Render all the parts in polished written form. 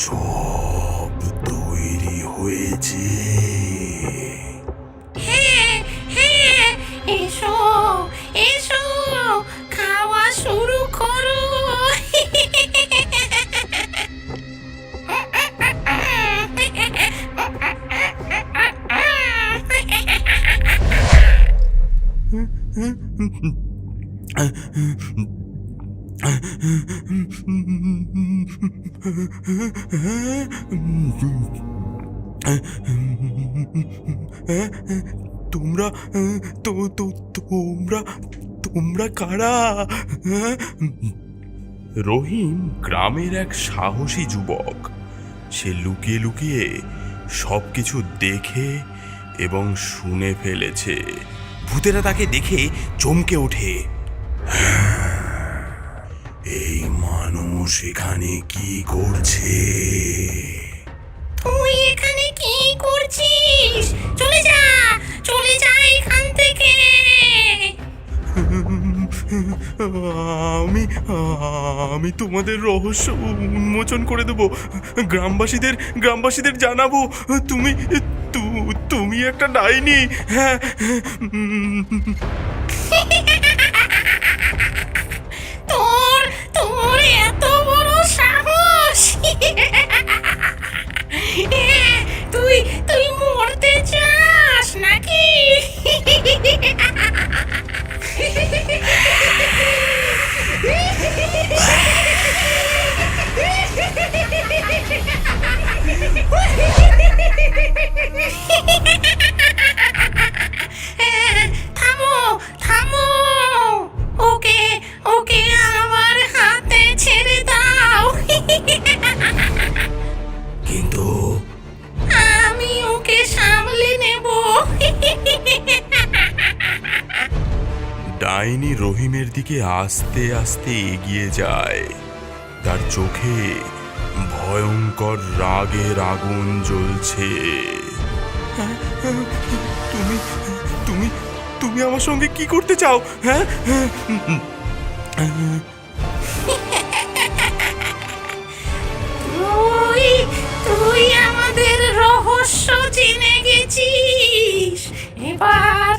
সব তৈরি হয়েছে। হ্যাঁ হ্যাঁ, এসো এসো, খাওয়া শুরু করো। তোমরা তো তো তোমরা তোমরা কারা? রহিম গ্রামের এক সাহসী যুবক। সে লুকিয়ে লুকিয়ে সবকিছু দেখে এবং শুনে ফেলেছে। ভূতেরা তাকে দেখে চমকে ওঠে। এই মানুষ এখানে কি করছে? তুই এখানে কি করছিস? চলে যা, চলে যা এখান থেকে। আমি আমি তোমাদের রহস্য উন্মোচন করে দেব। গ্রামবাসীদের জানাবো তুমি তুমি একটা ডাইনি। হ্যাঁ। তোর তোর এত বড় সাহস! তুই তুই মরতে চাস নাকি? থামো থামো, ওকে ওকে আমার হাতে ছেড়ে দাও। কিন্তু আমি ওকে সামলে নেব। ডাইনি রহিমের দিকে আস্তে আস্তে এগিয়ে যায়। তার চোখে ভয়ঙ্কর রাগের আগুন জ্বলছে। তুমি তুমি তুমি আমার সঙ্গে কি করতে চাও? হ্যাঁ। তুই তুই আমাদের রহস্য জেনে গেছিস। এবার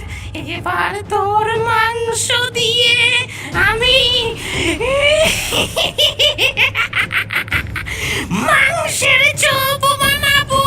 এবার তোর মাংস দিয়ে আমি মাংসের চপ বানাবো।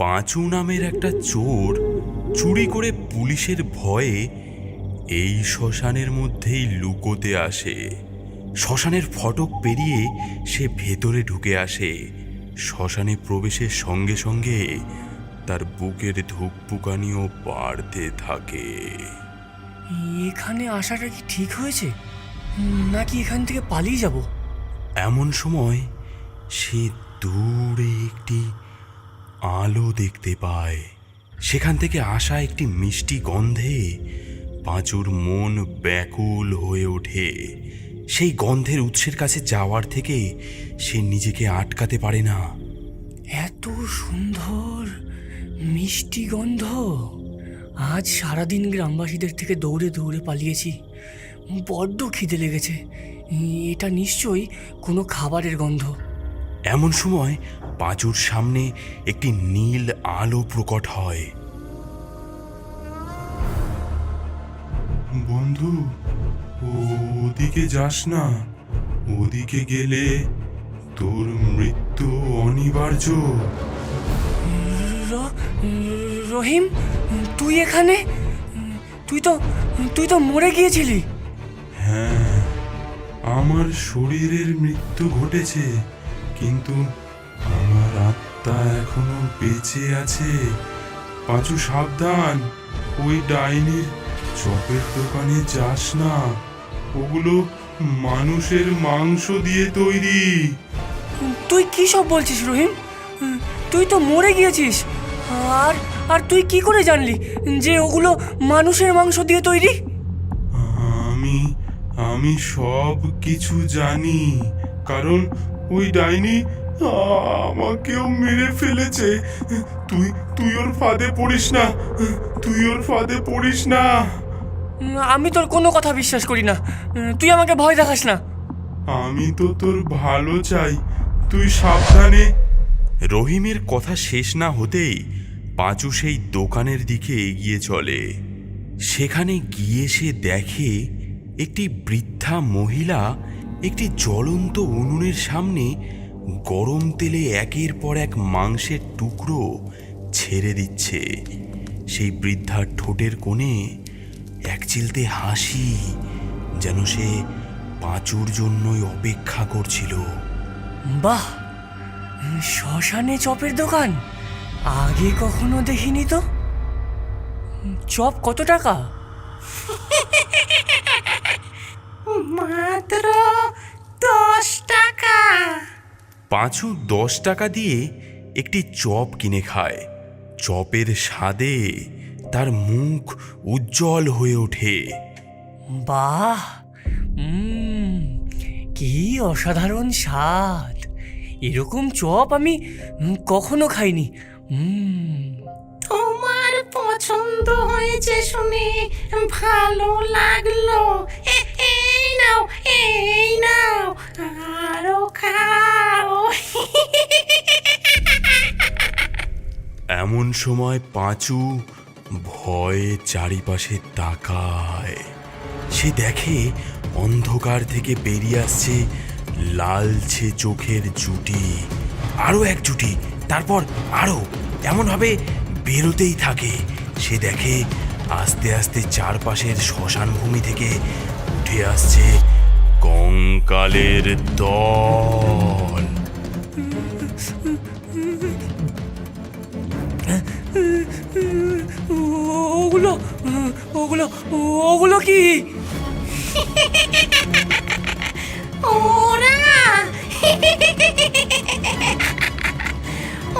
পাঁচু নামের একটা চোর চুরি করে পুলিশের ভয়ে এই শ্মশানের মধ্যেই লুকোতে আসে। শ্মশানের ফটক পেরিয়ে সে ভেতরে ঢুকে আসে। শ্মশানে প্রবেশের সঙ্গে সঙ্গে তার বুকের ধুকপুকানিও বাড়তে থাকে। এখানে আসাটা কি ঠিক হয়েছে, নাকি এখান থেকে পালিয়ে যাব? এমন সময় সে দূরে একটি আলো দেখতে পায়। সেখান থেকে আসা একটি মিষ্টি গন্ধে পাঁচুর মন ব্যাকুল হয়ে ওঠে। সেই গন্ধের উৎসের কাছে যাওয়ার থেকে সে নিজেকে আটকাতে পারে না। এত সুন্দর মিষ্টি গন্ধ! আজ সারাদিন গ্রামবাসীদের থেকে দৌড়ে দৌড়ে পালিয়েছি, বড্ড খিদে লেগেছে। এটা নিশ্চয়ই কোনো খাবারের গন্ধ। এমন সময় পাঁচুর সামনে একটি নীল আলো প্রকট হয়। বন্ধু, ওদিকে যাস না। ওদিকে গেলে তোর মৃত্যু অনিবার্য। রহিম, তুই এখানে? তুই তো মরে গিয়েছিলি। হ্যাঁ, আমার শরীরের মৃত্যু ঘটেছে, কিন্তু আমার আত্মা আত্মা এখনো বেঁচে আছে। পাঁচু সাবধান, ওই ডাইনির চপের দোকানে যাস না, ওগুলো মানুষের মাংস দিয়ে তৈরি। তুই কি সব বলছিস রহিম? তুই তো মরে গিয়েছিস। আর আর তুই কি করে জানলি যে ওগুলো মানুষের মাংস দিয়ে তৈরি? আমি আমি সব কিছু জানি, কারণ ওই ডাইনি আমাকেও মেরে ফেলেছে। তুই তুই ওর ফাঁদে পড়িস না, তুই ওর ফাঁদে পড়িস না। আমি তোর কোনো কথা বিশ্বাস করি না। তুই আমাকে ভয় দেখাস না। আমি তো তোর ভালো চাই, তুই সাবধানে। রহিমের কথা শেষ না হতেই পাঁচু সেই দোকানের দিকে এগিয়ে চলে। সেখানে গিয়ে সে দেখে একটি বৃদ্ধা মহিলা একটি জ্বলন্ত উনুনের সামনে গরম তেলে একের পর এক মাংসের টুকরো ছেড়ে দিচ্ছে। সেই বৃদ্ধার ঠোঁটের কোণে এক চিলতে হাসি, যেন সে পাঁচুর জন্যই অপেক্ষা করছিল। বাহ, শ্মশানে চপের দোকান আগে কখনো দেখিনি তো। চপ কত টাকা? মাত্র 10 টাকা। পাঁচু 10 টাকা দিয়ে একটি চপ কিনে খায়। চপের স্বাদে তার মুখ উজ্জ্বল হয়ে ওঠে। বাহ, কি অসাধারণ স্বাদ! এরকম চপ আমি কখনো খাইনি। তোমার পছন্দ হয়েছে শুনে ভালো লাগলো। এই নাও, এই নাও, আরো খাও। এমন সময় পাঁচু ভয়ে চারিপাশে তাকায়। সে দেখে অন্ধকার থেকে বেরিয়ে আসছে লালচে চোখের জুটি, আরো এক জুটি, তারপর আরো, এমনভাবে বেরোতেই থাকে। সে দেখে আস্তে আস্তে চারপাশের শ্মশান ভূমি থেকে উঠে আসছে কঙ্কালের দল। ওগুলো ওগুলো ওগুলো কি? ওরা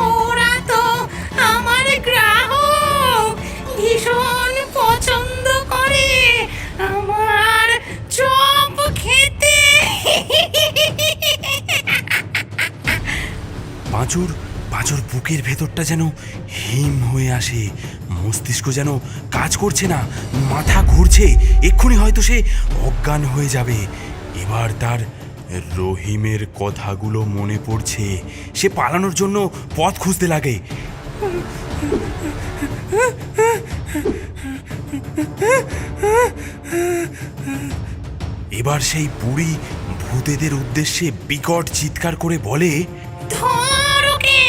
ওরা তো আমার গ্রাহক, ভীষণ পছন্দ করে আমার চপ খেতে। পাঁচুর বুকের ভেতরটা যেন হিম হয়ে আসে, মস্তিষ্ক যেন কাজ করছে না, মাথা ঘুরছে, এক্ষুনি হয়তো সে অজ্ঞান হয়ে যাবে। এবার তার রহিমের কথাগুলো মনে পড়ছে। সে পালানোর জন্য পথ খুঁজতে লাগে। এবার সেই বুড়ি ভূতেদের উদ্দেশ্যে বিকট চিৎকার করে বলে, ধর ওকে,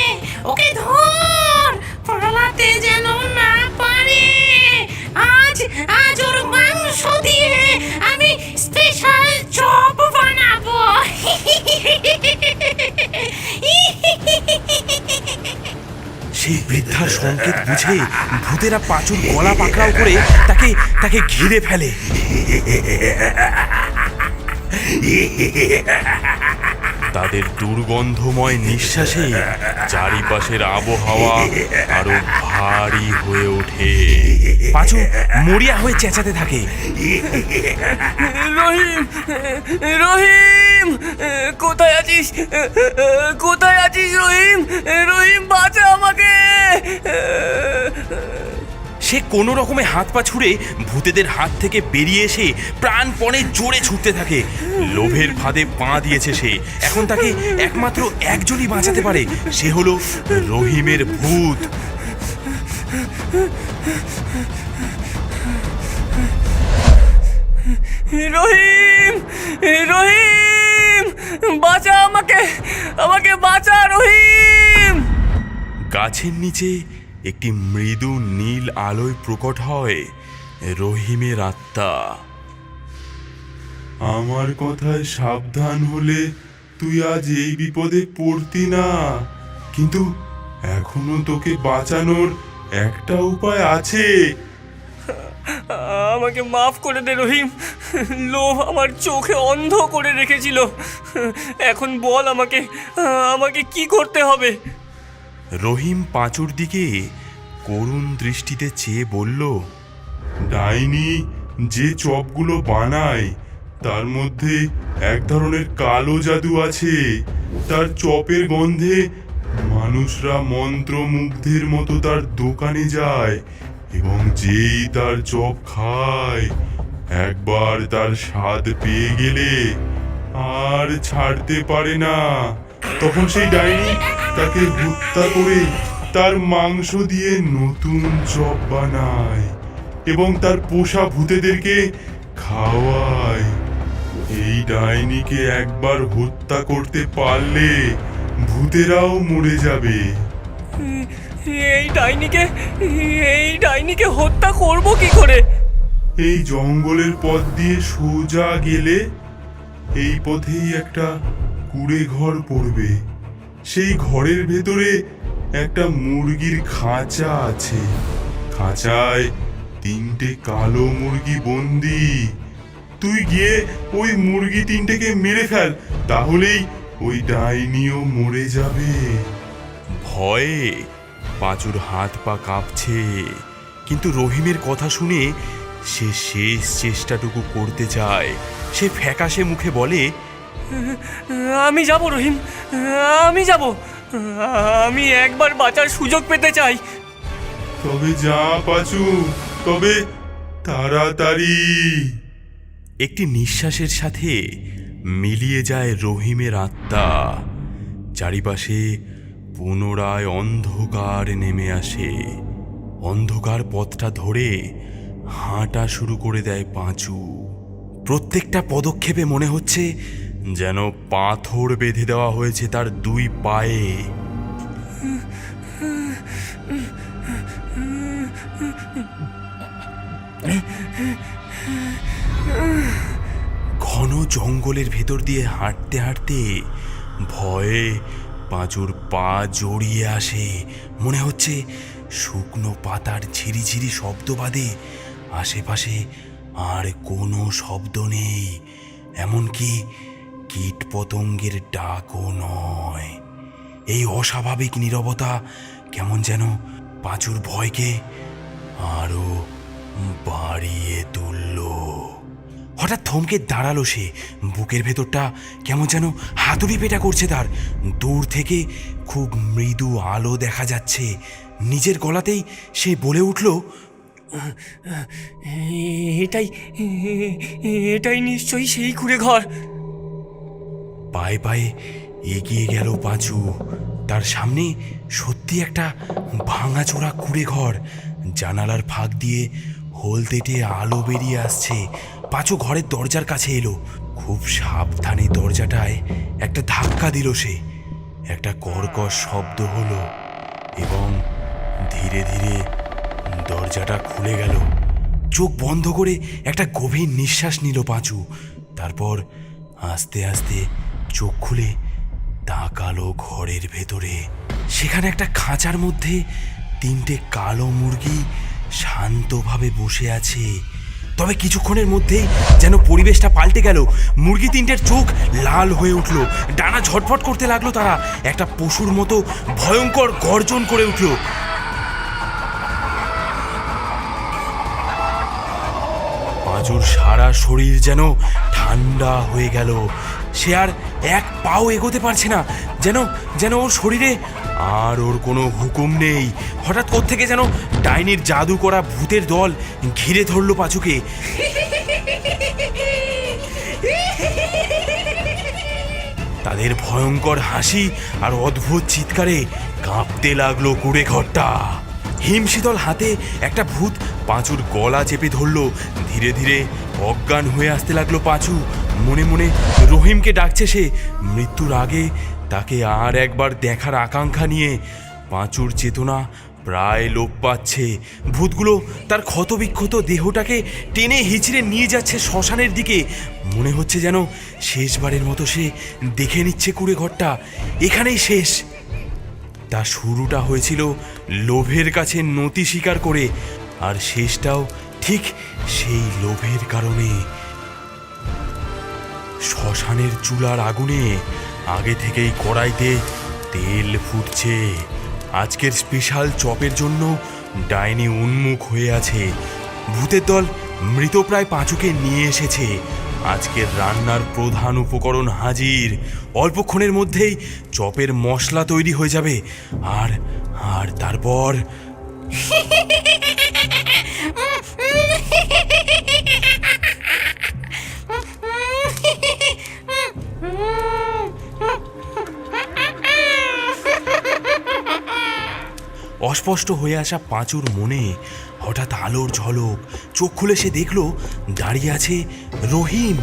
ওকে ধর, পালাতে যেন না পারে। আজ আজ ওর মাংস দিয়ে আমি স্পেশাল চপ বানাবো। সেই বৃদ্ধার সংকেত বুঝে ভূতেরা পাঁচুর গলা পাকড়াও করে তাকে ঘিরে ফেলে। তাদের দুর্গন্ধময় নিঃশ্বাসে চারিপাশের আবহাওয়া আরো ভারী হয়ে ওঠে। পাঁচু মরিয়া হয়ে চেঁচাতে থাকে, রহিম, রহিম, কোথায় আছিস? কোথায় আছিস রহিম? রহিম, বাঁচা আমাকে! সে কোনো রকমে হাত পা ছুড়ে ভূতেদের হাত থেকে বেরিয়ে এসে প্রাণপণে জোরে ছুটতে থাকে। লোভের ফাঁদে পা দিয়েছে সে। এখন তাকে একমাত্র একজনই বাঁচাতে পারে, সে হলো রহিমের ভূত। রহিম, রহিম, বাঁচা আমাকে! আমাকে বাঁচা রহিম! গাছের নিচে একটি মৃদু নীল আলোয় প্রকট হয় রহিমের আত্মা। আমার কথায় সাবধান হলে তুই আজ এই বিপদে পড়তি না, কিন্তু এখনো তোকে বাঁচানোর একটা উপায় আছে। আমাকে মাফ করে দে রহিম, লোভ আমার চোখে অন্ধ করে রেখেছিল। এখন বল আমাকে আমাকে কি করতে হবে? রহিম পাঁচুর দিকে করুণ দৃষ্টিতে চেয়ে বলল, ডাইনি যে চপগুলো বানায় তার মধ্যে এক ধরনের কালো জাদু আছে। তার চপের গন্ধে মানুষরা মন্ত্রমুগ্ধের মতো তার দোকানে যায় এবং যেই তার চপ খায়, একবার তার স্বাদ পেয়ে গেলে আর ছাড়তে পারে না। তখন সেই ডাইনি তাকে হত্যা করে তার মাংস দিয়ে নতুন চপ বানায় এবং তার পোষা ভূতেদেরকে খাওয়ায়। এই ডাইনিকে একবার হত্যা করতে পারলে ভূতেরাও মরে যাবে। এই ডাইনিকে হত্যা করব কি করে? এই জঙ্গলের পথ দিয়ে সোজা গেলে এই পথেই একটা কুঁড়ে ঘর পড়বে। সেই ঘরের ভেতরে একটা মুরগির খাঁচা আছে। খাঁচায় 3টে কালো মুরগি বন্দি। তুই গিয়ে ওই মুরগি 3টেকে মেরে ফেল, তাহলেই ওই ডাইনিও মরে যাবে। ভয়ে পাঁচুর হাত পা কাঁপছে, কিন্তু রহিমের কথা শুনে সে শেষ চেষ্টাটুকু করতে চায়। সে ফ্যাকাশে মুখে বলে, আমি যাব রহিম, আমি যাব। আমি একবার বাঁচার সুযোগ পেতে চাই। তবে যা পাঁচু, তবে তাড়াতাড়ি। একটি নিঃশ্বাসের সাথে মিলিয়ে যায় রহিমের আত্মা। চারিপাশে পুনরায় অন্ধকার নেমে আসে। অন্ধকার পথটা ধরে হাঁটা শুরু করে দেয় পাঁচু। প্রত্যেকটা পদক্ষেপে মনে হচ্ছে যেন পাথর বেঁধে দেওয়া হয়েছে তার 2 পায়ে। ঘন জঙ্গলের ভেতর দিয়ে হাঁটতে হাঁটতে ভয়ে পাঁচুর পা জড়িয়ে আসে। মনে হচ্ছে শুকনো পাতার ঝিরিঝিরি শব্দ বাদে আশেপাশে আর কোনো শব্দ নেই, এমনকি কীট পতঙ্গের ডাকও নয়। এই অস্বাভাবিক নীরবতা কেমন যেন পাঁচুর ভয়কে আরো বাড়িয়ে তুলল। হঠাৎ থমকে দাঁড়ালো সে। বুকের ভেতরটা কেমন যেন হাতুড়ি পেটা করছে তার। দূর থেকে খুব মৃদু আলো দেখা যাচ্ছে। নিজের গলাতেই সে বলে উঠল, এটাই নিশ্চয়ই সেই কুঁড়ে ঘর। পায়ে পায়ে এগিয়ে গেল পাঁচু। তার সামনে সত্যি একটা ভাঙাচোরা কুঁড়ে ঘর। জানালার ফাঁক দিয়ে হলদেটে আলো বেরিয়ে আসছে। পাঁচু ঘরের দরজার কাছে এলো। খুব সাবধানে দরজাটায় একটা ধাক্কা দিল সে। একটা কর্কশ শব্দ হলো এবং ধীরে ধীরে দরজাটা খুলে গেল। চোখ বন্ধ করে একটা গভীর নিঃশ্বাস নিল পাঁচু। তারপর আস্তে আস্তে চোখ খুলে তাকালো ঘরের ভেতরে। সেখানে একটা খাঁচার মধ্যে 3টে কালো মুরগি শান্তভাবে বসে আছে। তবে কিছুক্ষণের মধ্যেই যেন পরিবেশটা পাল্টে গেল। মুরগি 3টের চোখ লাল হয়ে উঠল, ডানা ঝটফট করতে লাগলো। তারা একটা পশুর মতো ভয়ঙ্কর গর্জন করে উঠল। পাঁচুর সারা শরীর যেন ঠান্ডা হয়ে গেল। সে আর এক পাও এগোতে পারছে না। যেন যেন ওর শরীরে আর ওর কোনো হুকুম নেই। হঠাৎ কোত্থেকে যেন ডাইনির জাদু করা ভূতের দল ঘিরে ধরলো পাঁচুকে। তাদের ভয়ঙ্কর হাসি আর অদ্ভুত চিৎকারে কাঁপতে লাগলো কুঁড়ে ঘরটা। হিমশীতল হাতে একটা ভূত পাঁচুর গলা চেপে ধরলো। ধীরে ধীরে অজ্ঞান হয়ে আসতে লাগলো পাঁচু। মনে মনে রহিমকে ডাকছে সে। মৃত্যুর আগে তাকে আর একবার দেখার আকাঙ্ক্ষা নিয়ে পাঁচুর চেতনা প্রায় লোপ পাচ্ছে। ভূতগুলো তার ক্ষতবিক্ষত দেহটাকে টেনে হিচড়ে নিয়ে যাচ্ছে শ্মশানের দিকে। মনে হচ্ছে যেন শেষবারের মতো সে দেখে নিচ্ছে কুঁড়ে ঘরটা এখানেই শেষ। তা শুরুটা হয়েছিল লোভের কাছে নতি স্বীকার করে, আর শেষটাও ঠিক সেই লোভের কারণে। শ্মশানের চুলার আগুনে আগে থেকেই কড়াইতে তেল ফুটছে। আজকের স্পেশাল চপের জন্য ডাইনি উন্মুখ হয়ে আছে। ভূতের দল মৃতপ্রায় পাঁচুকে নিয়ে এসেছে। আজকের রান্নার প্রধান উপকরণ হাজির। অল্পক্ষণের মধ্যেই চপের মশলা তৈরি হয়ে যাবে। আর আর তারপর অস্পষ্ট হয়ে আসা পাঁচুর মনে হঠাৎ আলোর ঝলক। চোখ খুলে সে দেখল দাঁড়িয়ে আছে রহিম।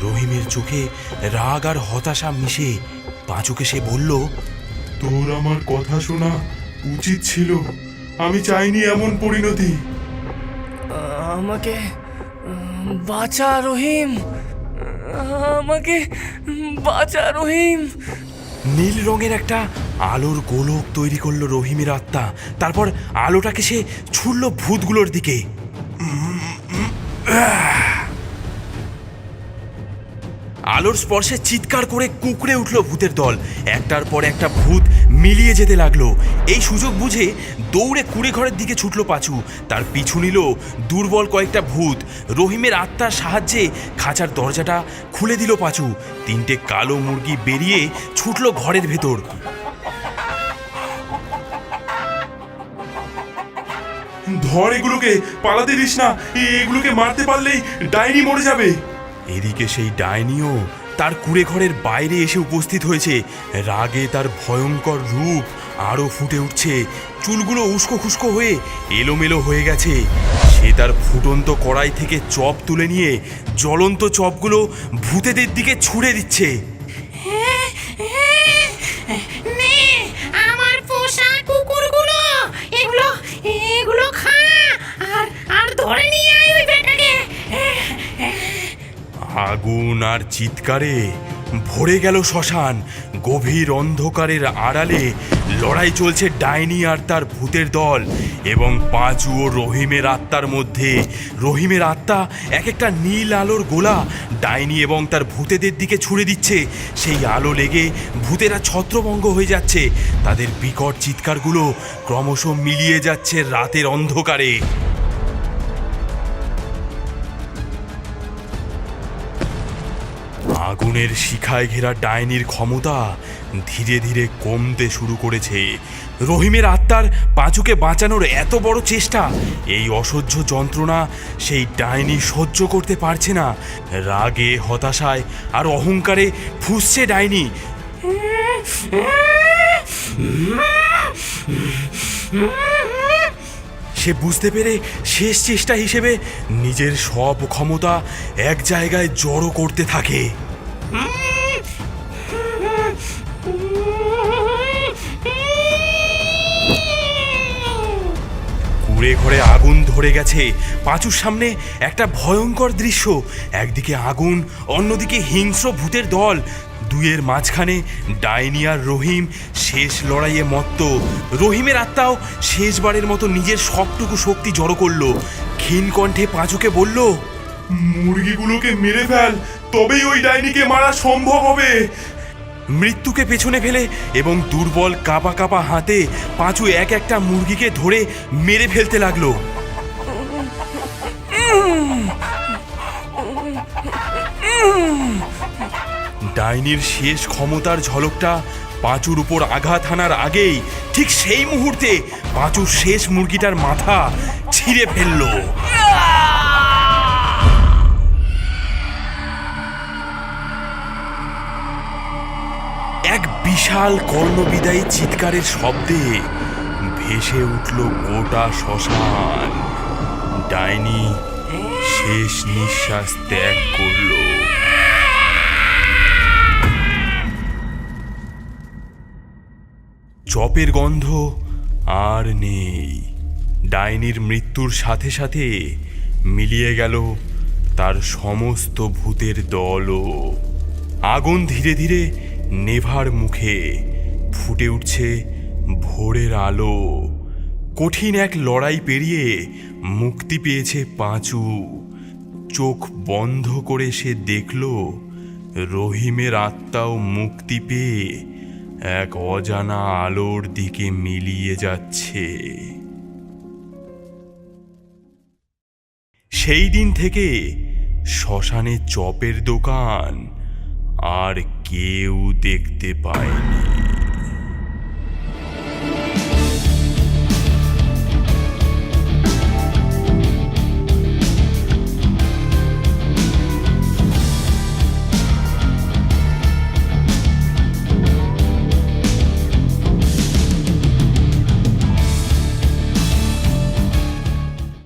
রহিমের চোখে রাগ আর হতাশা মিশে। পাঁচুকে সে বলল, তোর আমার কথা শোনা উচিত ছিল। আমি চাইনি এমন পরিণতি। আমাকে বাঁচা রহিম, আমাকে বাঁচা রহিম। নীল রঙের একটা আলোর গোলক তৈরি করলো রহিমের আত্মা। তারপর আলোটাকে সে ছুড়ল ভূতগুলোর দিকে। আলোর স্পর্শে চিৎকার করে কুঁকড়ে উঠল ভূতের দল। একটার পর একটা ভূত মিলিয়ে যেতে লাগলো। এই সুযোগ বুঝে দৌড়ে কুড়ে ঘরের দিকে ছুটল পাঁচু। তার পিছু নিল দুর্বল কয়েকটা ভূত। রহিমের আত্মার সাহায্যে খাঁচার দরজাটা খুলে দিল পাঁচু। তিনটে কালো মুরগি বেরিয়ে ছুটল ঘরের ভেতর। ধর এগুলোকে, পালাতে দিস না। এগুলোকে মারতে পারলেই ডাইনি মরে যাবে। এদিকে সেই ডাইনিও তার কুড়ে ঘরের বাইরে এসে উপস্থিত হয়েছে। রাগে তার ভয়ঙ্কর রূপ আরও ফুটে উঠছে। চুলগুলো উস্কো খুস্কো হয়ে এলোমেলো হয়ে গেছে। সে তার ফুটন্ত কড়াই থেকে চপ তুলে নিয়ে জ্বলন্ত চপগুলো ভূতেদের দিকে ছুঁড়ে দিচ্ছে। নে আমার পোষা কুকুরগুলো, এগুলো এগুলো খা। আর আর ধরে নিয়ে আয় ওই বেটাকে। আগুন আর চিৎকারে ভরে গেল শ্মশান। গভীর অন্ধকারের আড়ালে লড়াই চলছে ডাইনি আর তার ভূতের দল এবং পাঁচু ও রহিমের আত্মার মধ্যে। রহিমের আত্মা এক একটা নীল আলোর গোলা ডাইনি এবং তার ভূতেদের দিকে ছুড়ে দিচ্ছে। সেই আলো লেগে ভূতেরা ছত্রভঙ্গ হয়ে যাচ্ছে। তাদের বিকট চিৎকারগুলো ক্রমশ মিলিয়ে যাচ্ছে রাতের অন্ধকারে। আগুনের শিখায় ঘেরা ডাইনির ক্ষমতা ধীরে ধীরে কমতে শুরু করেছে। রহিমের আত্মার পাঁচুকে বাঁচানোর এত বড় চেষ্টা, এই অসহ্য যন্ত্রণা সেই ডাইনি সহ্য করতে পারছে না। রাগে, হতাশায় আর অহংকারে ফুঁসছে ডাইনি। সে বুঝতে পেরে শেষ চেষ্টা হিসেবে নিজের সব ক্ষমতা এক জায়গায় জড়ো করতে থাকে। কুড়ে ঘরে আগুন ধরে গেছে। পাঁচুর সামনে একটা ভয়ঙ্কর দৃশ্য। একদিকে আগুন, অন্যদিকে হিংস্র ভূতের দল। দুয়ের মাঝখানে ডাইনি আর রহিম শেষ লড়াইয়ে মত্ত। রহিমের আত্মাও শেষবারের মতো নিজের সবটুকু শক্তি জড়ো করলো। ক্ষীণ কণ্ঠে পাঁচুকে বলল, মুরগিগুলোকে মেরে ফেল, তবেই ওই ডাইনিকে মারা সম্ভব হবে। মৃত্যুকে পেছনে ফেলে এবং দুর্বল কাঁপা কাঁপা হাতে পাঁচু এক একটা মুরগিকে ধরে মেরে ফেলতে লাগলো। ডাইনির শেষ ক্ষমতার ঝলকটা পাঁচুর উপর আঘাত হানার আগেই ঠিক সেই মুহূর্তে পাঁচুর শেষ মুরগিটার মাথা ছিঁড়ে ফেলল। এক বিশাল কর্ণবিদায়ী চিৎকারের শব্দে ভেসে উঠল গোটা শ্মশান। ডাইনি শেষ নিঃশ্বাস ত্যাগ করল। চপের গন্ধ আর নেই। ডাইনির মৃত্যুর সাথে সাথে মিলিয়ে গেল তার সমস্ত ভূতের দলও। আগুন ধীরে ধীরে নেভার মুখে ফুটে উঠছে ভোরের আলো। কঠিন এক লড়াই পেরিয়ে মুক্তি পেয়েছে পাঁচু। চোখ বন্ধ করে সে দেখল রহিমের আত্মাও মুক্তি পেয়ে এক অজানা আলোর দিকে মিলিয়ে যাচ্ছে। সেই দিন থেকে শ্মশানে চপের দোকান আর কেউ দেখতে পায়নি।